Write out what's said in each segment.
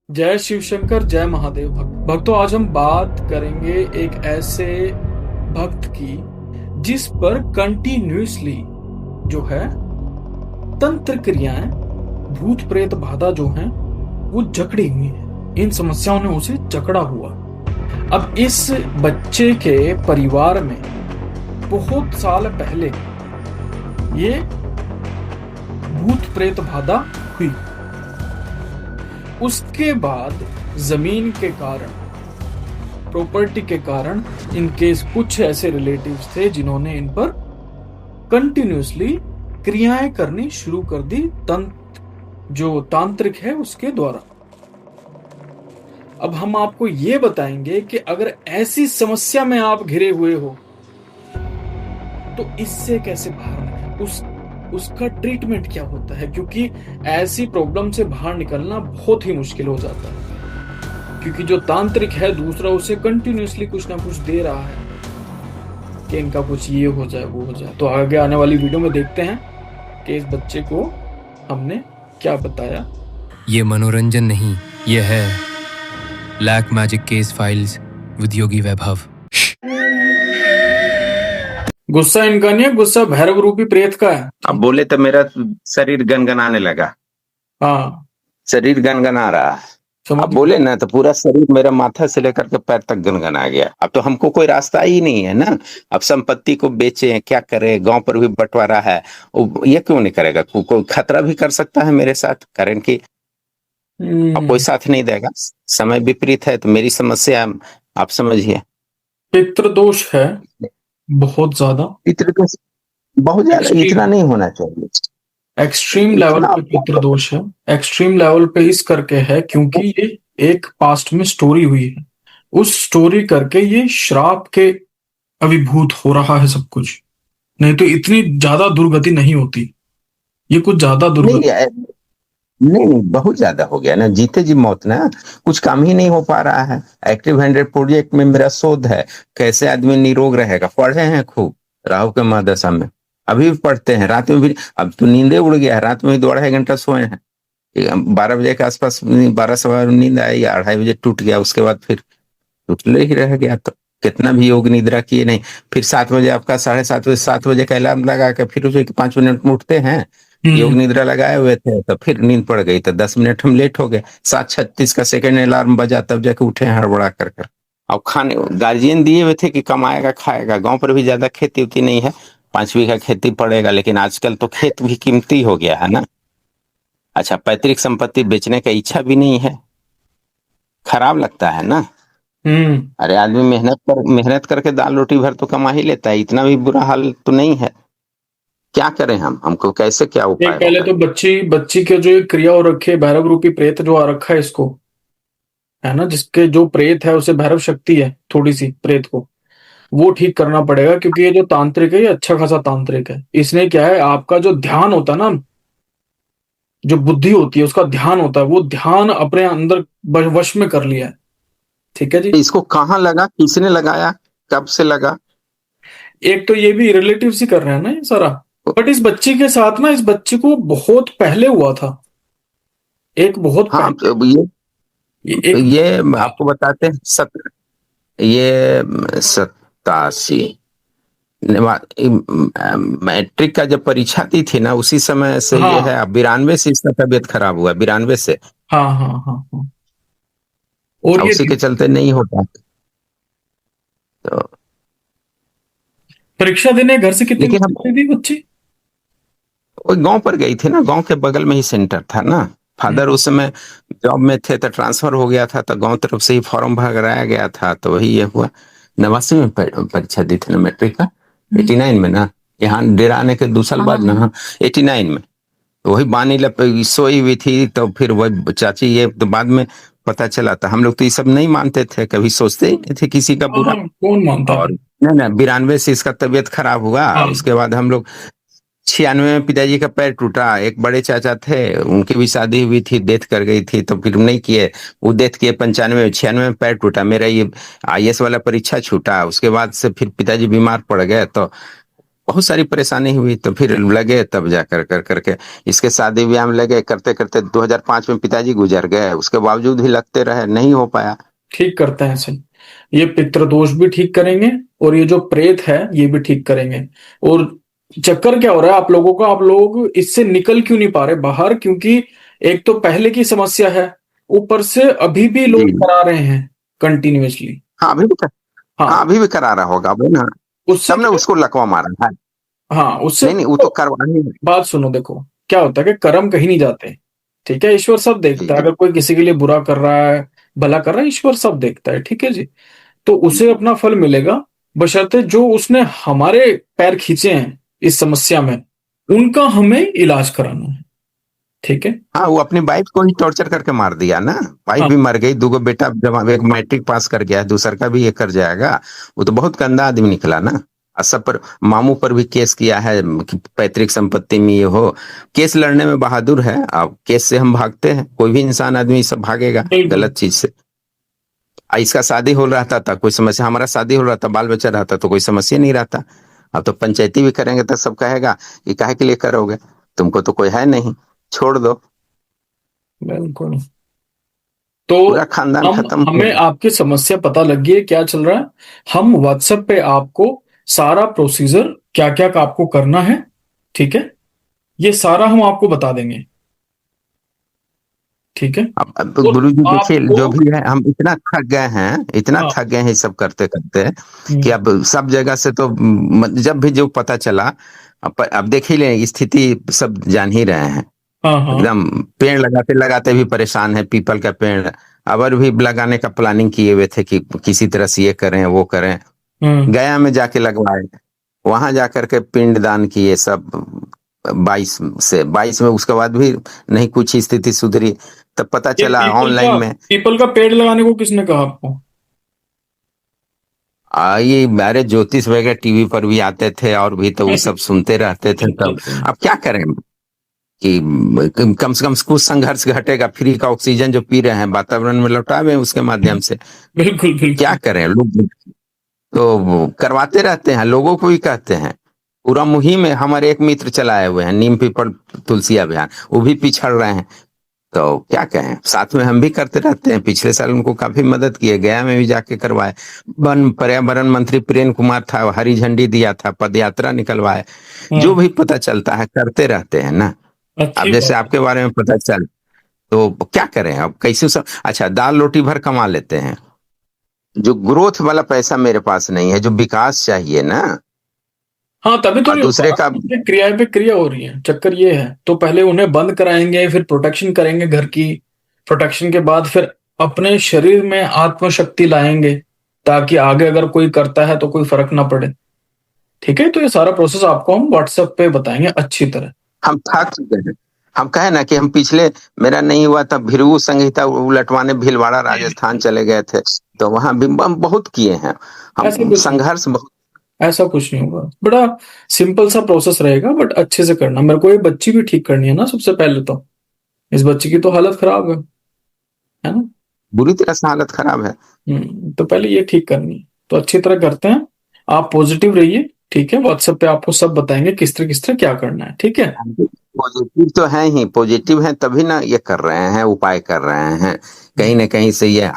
जय शिव शंकर, जय महादेव। भक्तों, आज हम बात करेंगे एक ऐसे भक्त की जिस पर कंटिन्यूसली जो है तंत्र क्रियाएं, भूत प्रेत बाधा जो है वो जकड़ी हुई है। इन समस्याओं ने उसे जकड़ा हुआ। अब इस बच्चे के परिवार में बहुत साल पहले ये भूत प्रेत बाधा हुई। उसके बाद जमीन के कारण, प्रॉपर्टी के कारण इनके कुछ ऐसे रिलेटिव्स थे जिन्होंने इन पर कंटिन्यूसली क्रियाएं करनी शुरू कर दी, तंत्र जो तांत्रिक है उसके द्वारा। अब हम आपको ये बताएंगे कि अगर ऐसी समस्या में आप घिरे हुए हो तो इससे कैसे बाहर निकलें, उसका ट्रीटमेंट क्या होता है, क्योंकि ऐसी प्रॉब्लम से बाहर निकलना बहुत ही मुश्किल हो जाता है। क्योंकि जो तांत्रिक है दूसरा उसे कंटिन्यूसली कुछ ना कुछ दे रहा है कि इनका कुछ ये हो जाए वो हो जाए। तो आगे आने वाली वीडियो में देखते हैं कि इस बच्चे को हमने क्या बताया। ये मनोरंजन नहीं, ये है black magic case files with Yogi Vaibhav. गुस्सा इनका नहीं है, गुस्सा भैरव रूपी प्रेत का है। अब बोले तो मेरा शरीर गनगनाने लगा। हाँ, शरीर गनगना रहा है। समझ अब बोले ना तो पूरा शरीर मेरा माथा से लेकर के पैर तक गनगना गया। अब तो हमको कोई रास्ता ही नहीं है ना। अब संपत्ति को बेचे, क्या करे, गांव पर भी बंटवारा है। ये क्यों नहीं करेगा? कोई खतरा भी कर सकता है मेरे साथ, कारण कि अब कोई साथ नहीं देगा। समय विपरीत है तो मेरी समस्या आप समझिए। पितृदोष है बहुत ज्यादा, पितृदोष बहुत ज्यादा, इतना नहीं होना चाहिए। एक्सट्रीम लेवल इतना पे पितृदोष है। एक्सट्रीम लेवल पे इस करके है क्योंकि ये एक पास्ट में स्टोरी हुई है, उस स्टोरी करके ये श्राप के अभिभूत हो रहा है सब कुछ। नहीं तो इतनी ज्यादा दुर्गति नहीं होती, ये कुछ ज्यादा नहीं दुर्गति। नहीं नहीं, बहुत ज्यादा हो गया ना। जीते जी मौत ना, कुछ काम ही नहीं हो पा रहा है। एक्टिव 100 प्रोजेक्ट में मेरा शोध है, कैसे आदमी निरोग रहेगा। पढ़े हैं खूब राहु के महादशा में, अभी भी पढ़ते हैं, रात में भी। अब तो नींदे उड़ गया है, रात में भी 2-2.5 घंटा सोए हैं। 12 बजे के आसपास 12 सवा नींद आई, 2:30 बजे टूट गया। उसके बाद फिर टूटले ही रह गया। तो कितना भी योग निद्रा किए नहीं। फिर 7 बजे आपका, 7:30 बजे, 7 बजे का अलार्म लगा के फिर उसे 5 मिनट में उठते हैं। योग निद्रा लगाए हुए थे तो फिर नींद पड़ गई तो 10 मिनट हम लेट हो गए। 7:36 का सेकंड अलार्म बजा तब जाके उठे हैं हड़बड़ा कर। अब खाने गार्जियन दिए हुए थे कि कमाएगा खाएगा। गांव पर भी ज्यादा खेती उती नहीं है, 5 बीघा खेती पड़ेगा। लेकिन आजकल तो खेत भी कीमती हो गया है ना। अच्छा, पैतृक संपत्ति बेचने का इच्छा भी नहीं है, खराब लगता है ना। अरे आदमी मेहनत करके दाल रोटी भर तो कमा ही लेता है, इतना भी बुरा हाल तो नहीं है। क्या करें हमको कैसे, क्या उपाय पहले होगा? तो बच्ची बच्ची के जो ये क्रिया हो रखी है, भैरव रूपी प्रेत जो आ रखा है इसको, है ना, जिसके जो प्रेत है उसे भैरव शक्ति है थोड़ी सी प्रेत को, वो ठीक करना पड़ेगा। क्योंकि ये जो तांत्रिक है ये अच्छा खासा तांत्रिक है। इसने क्या है, आपका जो ध्यान होता है ना, जो बुद्धि होती है उसका ध्यान होता है, वो ध्यान अपने अंदर वश में कर लिया है। ठीक है जी। इसको कहाँ लगा, किसने लगाया, कब से लगा? एक तो ये भी रिलेटिव्स ही कर रहे हैं ना ये सारा। बट इस बच्ची के साथ ना, इस बच्ची को बहुत पहले हुआ था, एक बहुत हाँ पहले। तो ये एक ये आपको बताते हैं। ये 87 मैट्रिक का जब परीक्षा दी थी ना, उसी समय से ये हाँ है। अब 92 से इसका तबीयत खराब हुआ, 92 से। हाँ हाँ हाँ हाँ। और ये उसी के चलते नहीं होता तो। परीक्षा देने घर से कितनी लेकिन हम दूर थी बच्ची? वो गांव पर गई थी ना, गांव के बगल में ही सेंटर था ना। फादर उस समय जॉब में थे तो ट्रांसफर हो गया था, तो गांव तरफ से ही फॉर्म भराया गया था। तो वही ये हुआ। 89 में परीक्षा दी थी ना मैट्रिक का, 89 में ना। यहाँ डेरा आने के 2 साल बाद ना, 89 में। तो वही बानी सोई हुई थी। तो फिर वही चाची, ये तो बाद में पता चला था। हम लोग तो ये सब नहीं मानते थे, कभी सोचते ही नहीं थे किसी का बुरा। कौन मानता और है। नहीं ना, 92 से इसका तबीयत खराब हुआ। हाँ उसके बाद हम लोग 96 में पिताजी का पैर टूटा। एक बड़े चाचा थे, उनकी भी शादी हुई थी, डेथ कर गई थी, तो फिर नहीं किए। वो डेथ किए 95 में। 96 में पैर टूटा मेरा। ये आईएएस वाला परीक्षा छूटा। उसके बाद से फिर पिताजी बीमार पड़ गए। तो बहुत सारी परेशानी हुई, तो फिर लगे, तब जाकर कर करके इसके शादी ब्याह में लगे, करते करते 2005 में पिताजी गुजर गए, उसके बावजूद भी लगते रहे, नहीं हो पाया। ठीक करते हैं सही। ये पितृ दोष भी ठीक करेंगे, और ये जो प्रेत है ये भी ठीक करेंगे। और चक्कर क्या हो रहा है आप लोगों का, आप लोग इससे निकल क्यों नहीं पा रहे बाहर? क्योंकि एक तो पहले की समस्या है, ऊपर से अभी भी लोग जी। करा रहे हैं कंटिन्यूअसली। हाँ अभी भी हाँ हाँ, अभी भी करा रहा होगा वो ना, उससे तब ने क्या, उसको लकवा मारा है। हाँ उससे नहीं नहीं, वो तो करवा ही नहीं। बात सुनो, देखो क्या होता है कि कर्म कहीं नहीं जाते। ठीक है, ईश्वर सब जी देखता है, जी अगर कोई किसी के लिए बुरा कर रहा है, भला कर रहा है, ईश्वर सब देखता है। ठीक है जी, तो उसे अपना फल मिलेगा, बशर्ते जो उसने हमारे पैर खींचे हैं इस समस्या में, उनका हमें इलाज कराना है। ठीक है। हाँ, वो अपनी वाइफ को ही टॉर्चर करके मार दिया ना। वाइफ हाँ, भी मर गई, दूगो बेटा, जब एक मैट्रिक पास कर गया, दूसर का भी ये कर जाएगा। वो तो बहुत गंदा आदमी निकला ना। और सब पर, मामू पर भी केस किया है कि पैतृक संपत्ति में ये हो। केस लड़ने में बहादुर है। अब केस से हम भागते हैं, कोई भी इंसान आदमी सब भागेगा बिल्कुल। गलत चीज से। इसका शादी हो रहा था कोई समस्या, हमारा शादी हो रहा था, बाल बच्चा रहता तो कोई समस्या नहीं रहता। अब तो पंचायती भी करेंगे तो सब कहेगा कि काहे के लिए करोगे, तुमको तो कोई है नहीं, छोड़ दो। बिल्कुल। तो पूरा खानदान हम खत्म हो हमें गया। आपकी समस्या पता लग गई है क्या चल रहा है। हम व्हाट्सएप पे आपको सारा प्रोसीजर क्या क्या आपको करना है, ठीक है, ये सारा हम आपको बता देंगे। ठीक है। अब तो और गुरु जी देखिए, आपको, जो भी है, हम इतना थक गए हैं, इतना हाँ, थक गए हैं ये सब करते करते, कि हम्म, अब सब जगह से तो जब भी जो पता चला, अब देख ही ले, स्थिति सब जान ही रहे हैं। हाँ, हाँ, एकदम पेड़ लगाते लगाते भी परेशान है, पीपल का पेड़ अबर भी लगाने का प्लानिंग किए हुए थे कि किसी तरह से ये करें वो करें। हम्म, गया में जाके लगवाए, वहां जाकर के पिंड दान किए सब, 22 में, उसके बाद भी नहीं कुछ स्थिति सुधरी। तब पता ये चला ऑनलाइन में। पीपल का पेड़ लगाने को किसने कहा आपको? ये अरे ज्योतिष वगैरह टीवी पर भी आते थे, और भी तो वो सब सुनते रहते थे अच्छा, तब। अच्छा। अब क्या करें कि कम से कम कुछ संघर्ष घटेगा, फ्री का ऑक्सीजन जो पी रहे हैं वातावरण में लौटावे उसके माध्यम से। बिल्कुल, क्या बिल्कुल। करें, लोग तो वो करवाते रहते हैं, लोगों को भी कहते हैं। पूरा मुहिम है, हमारे एक मित्र चलाए हुए हैं, नीम पीपल तुलसी अभियान, वो भी पिछड़ रहे हैं। तो क्या कहें, साथ में हम भी करते रहते हैं। पिछले साल उनको काफी मदद किए, गया में भी जाके करवाए। वन पर्यावरण मंत्री प्रेम कुमार था, हरी झंडी दिया था, पद यात्रा निकलवाए। जो हाँ, भी पता चलता है करते रहते हैं ना। अब अच्छी जैसे बात है। आपके बारे में पता चल, तो क्या करें अब, कैसे सब अच्छा दाल रोटी भर कमा लेते हैं। जो ग्रोथ वाला पैसा मेरे पास नहीं है, जो विकास चाहिए ना। हाँ, तभी तो और नहीं हो पा दूसरे रहा, का, ये क्रिया पे क्रिया हो रही है। चक्कर ये है, तो पहले उन्हें बंद कराएंगे, फिर प्रोटेक्शन करेंगे घर की, प्रोटेक्शन के बाद फिर अपने शरीर में आत्मशक्ति लाएंगे, ताकि आगे अगर कोई करता है तो कोई फर्क ना पड़े। ठीक है, तो ये सारा प्रोसेस आपको हम व्हाट्सएप पे बताएंगे अच्छी तरह। हम थक चुके हैं। हम कहे ना कि हम पिछले, मेरा नहीं हुआ तब भृगु संहिता उलटवाने भीलवाड़ा राजस्थान चले गए थे, तो वहां भी हम बहुत किए हैं। ऐसा हम कुछ नहीं, संघर्ष बहुत। ऐसा कुछ नहीं होगा, बड़ा सिंपल सा प्रोसेस रहेगा, बट अच्छे से करना। मेरे को ये बच्ची भी ठीक करनी है ना, सबसे पहले तो इस बच्ची की तो हालत खराब है ना। बुरी तरह से हालत खराब है। तो पहले ये ठीक करनी है, तो अच्छी तरह करते हैं। आप पॉजिटिव रहिए, ठीक है, व्हाट्सएप पे आपको सब बताएंगे किस तरह क्या करना है। ठीक है। पॉजिटिव तो है ही, पॉजिटिव है तभी ना ये कर रहे हैं, उपाय कर रहे हैं। कहीं ना कहीं से ये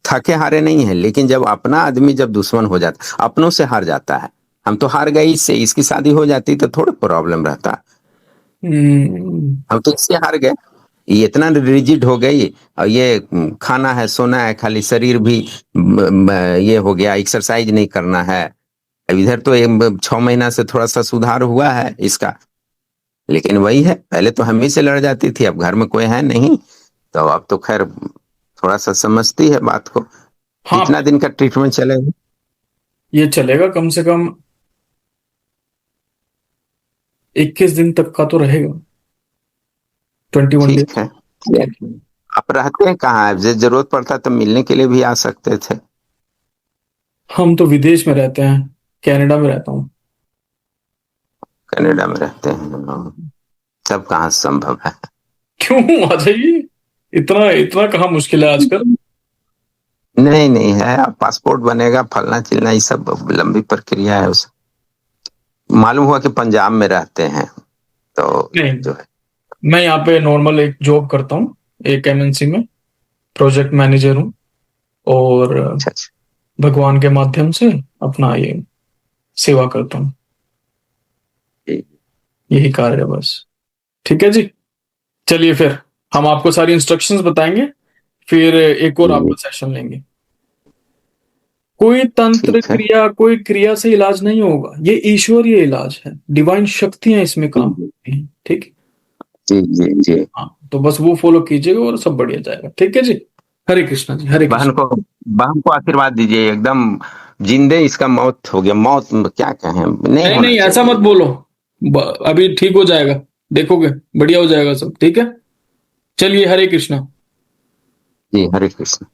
थके हारे नहीं है, लेकिन जब अपना आदमी जब दुश्मन हो जाता, अपनों से हार जाता है। हम तो हार गए इससे, इसकी शादी हो जाती तो थोड़ा प्रॉब्लम रहता। हम्म, हम तो इससे हार गए, ये इतना रिजिड हो गई। और ये खाना है सोना है खाली, शरीर भी ये हो गया, एक्सरसाइज नहीं करना है। अब इधर तो 6 महीना से थोड़ा सा सुधार हुआ है इसका, लेकिन वही है, पहले तो हम ही से लड़ जाती थी, अब घर में कोई है नहीं, तो अब तो खैर थोड़ा सा समझती है बात को। हाँ, कितना दिन का ट्रीटमेंट चलेगा? ये चलेगा कम से कम 21 दिन तक का तो रहेगा, 21 डेज। ठीक है। आप रहते हैं कहाँ है? जरूरत पड़ता तो मिलने के लिए भी आ सकते थे। हम तो विदेश में रहते हैं, कनाडा में रहता हूँ। कनाडा में रहते हैं, सब कहाँ संभव है। क्यों, आ जाइए। इतना इतना कहाँ मुश्किल है आजकल। नहीं नहीं है, अब पासपोर्ट बनेगा, फलना चिलना, ये सब लंबी प्रक्रिया है उस। मालूम हुआ कि पंजाब में रहते हैं, तो नहीं, जो है। मैं यहाँ पे नॉर्मल एक जॉब करता हूँ, एक एमएनसी में प्रोजेक्ट मैनेजर हूँ। और अच्छा अच्छा। भगवान के माध्यम से अपना ये सेवा करता हूँ, ठीक। यही कार्य है बस। ठीक है जी, चलिए फिर हम आपको सारी इंस्ट्रक्शंस बताएंगे, फिर एक और जी, आपका सेशन लेंगे। कोई तंत्र ठीक है। क्रिया, कोई क्रिया से इलाज नहीं होगा, ये ईश्वरीय इलाज है, डिवाइन शक्तियां इसमें काम जी करती हैं। ठीक है? जी जी जी। हाँ, तो बस वो फॉलो कीजिएगा और सब बढ़िया जाएगा। ठीक है जी, हरे कृष्णा जी, हरे बहन कृष्णा। को बहन को आशीर्वाद दीजिए, एकदम जिंदे इसका मौत हो गया, मौत क्या कहें, नहीं नहीं होना नहीं, ऐसा चाहिए। मत बोलो, अभी ठीक हो जाएगा, देखोगे बढ़िया हो जाएगा सब। ठीक है, चलिए, हरे कृष्णा। जी, हरे कृष्ण।